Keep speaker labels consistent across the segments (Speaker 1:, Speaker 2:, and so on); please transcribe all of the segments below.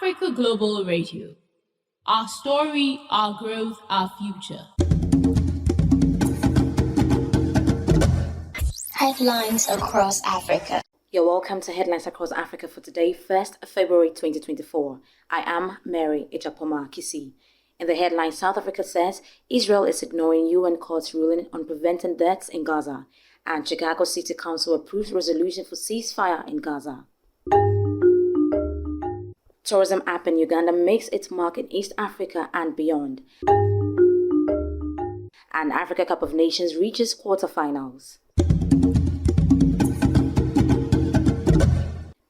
Speaker 1: Africa Global Radio. Our story, our growth, our future.
Speaker 2: Headlines across Africa.
Speaker 3: You're welcome to Headlines Across Africa for today, 1st February 2024. I am Mary Agyepomah-Kissi. In the headline, South Africa says Israel is ignoring UN court's ruling on preventing deaths in Gaza, and Chicago City Council approves resolution for ceasefire in Gaza. Tourism app in Uganda makes its mark in East Africa and beyond. And Africa Cup of Nations reaches quarterfinals.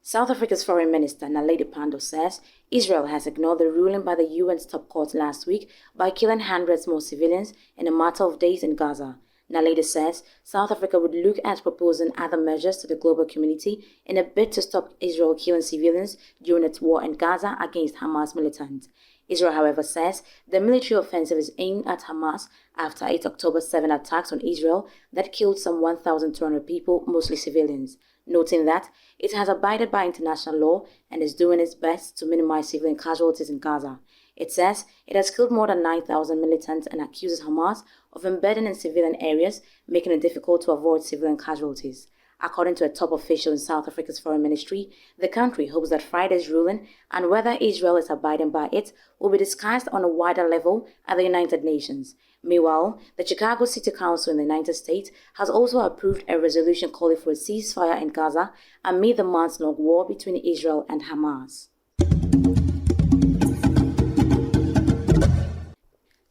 Speaker 3: South Africa's Foreign Minister Naledi Pandor says Israel has ignored the ruling by the UN's top court last week by killing hundreds more civilians in a matter of days in Gaza. Naledi says South Africa would look at proposing other measures to the global community in a bid to stop Israel killing civilians during its war in Gaza against Hamas militants. Israel, however, says the military offensive is aimed at Hamas after its October 7 attacks on Israel that killed some 1,200 people, mostly civilians, noting that it has abided by international law and is doing its best to minimize civilian casualties in Gaza. It says it has killed more than 9,000 militants and accuses Hamas of embedding in civilian areas, making it difficult to avoid civilian casualties. According to a top official in South Africa's foreign ministry, the country hopes that Friday's ruling and whether Israel is abiding by it will be discussed on a wider level at the United Nations. Meanwhile, the Chicago City Council in the United States has also approved a resolution calling for a ceasefire in Gaza amid the months-long war between Israel and Hamas.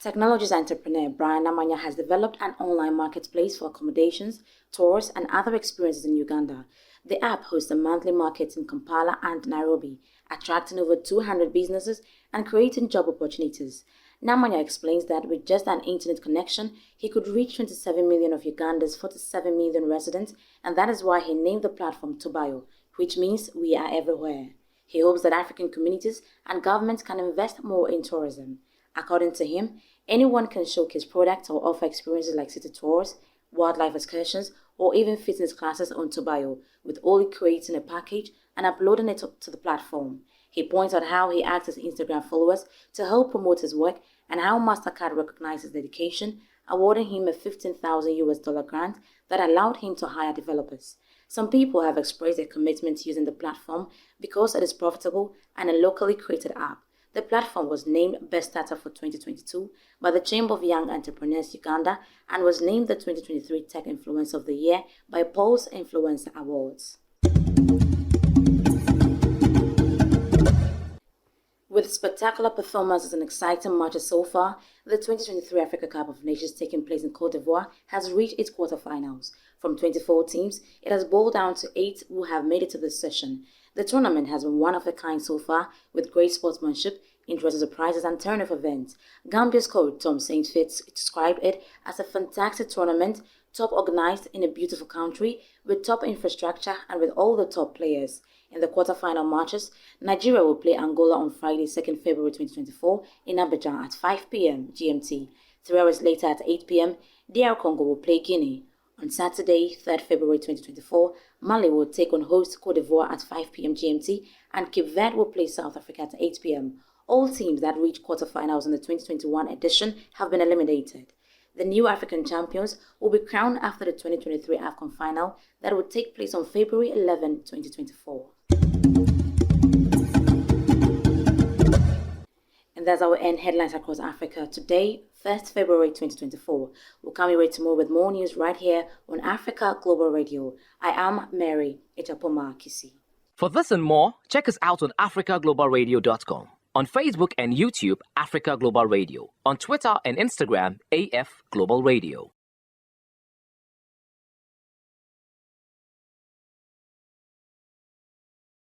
Speaker 3: Technologies entrepreneur Brian Namanya has developed an online marketplace for accommodations, tours, and other experiences in Uganda. The app hosts a monthly market in Kampala and Nairobi, attracting over 200 businesses and creating job opportunities. Namanya explains that with just an internet connection, he could reach 27 million of Uganda's 47 million residents, and that is why he named the platform Tobayo, which means we are everywhere. He hopes that African communities and governments can invest more in tourism. According to him, anyone can showcase products or offer experiences like city tours, wildlife excursions, or even fitness classes on Tobayo, with only creating a package and uploading it to the platform. He points out how he asks his Instagram followers to help promote his work and how MasterCard recognized his dedication, awarding him a $15,000 grant that allowed him to hire developers. Some people have expressed their commitment to using the platform because it is profitable and a locally created app. The platform was named Best Startup for 2022 by the Chamber of Young Entrepreneurs Uganda and was named the 2023 Tech Influencer of the Year by Pulse Influencer Awards. With spectacular performances and exciting matches so far, the 2023 Africa Cup of Nations taking place in Côte d'Ivoire has reached its quarterfinals. From 24 teams, it has boiled down to 8 who have made it to this session. The tournament has been one of a kind so far, with great sportsmanship, interesting surprises and turn of events. Gambia's coach Tom St. Fitz described it as a fantastic tournament, top organized in a beautiful country, with top infrastructure and with all the top players. In the quarterfinal matches, Nigeria will play Angola on Friday, 2nd February 2024 in Abidjan at 5 p.m. GMT. 3 hours later at 8 p.m., DR Congo will play Guinea. On Saturday, 3rd February 2024, Mali will take on host Côte d'Ivoire at 5 p.m. GMT, and Cape Verde will play South Africa at 8 p.m. All teams that reached quarterfinals in the 2021 edition have been eliminated. The new African champions will be crowned after the 2023 Afcon final that will take place on February 11, 2024. And that's our end headlines across Africa today, 1st February 2024. We'll come your way tomorrow with more news right here on Africa Global Radio. I am Mary Agyepomah-Kissi.
Speaker 4: For this and more, check us out on afglobalradio.com. On Facebook and YouTube, Africa Global Radio. On Twitter and Instagram, AF Global Radio.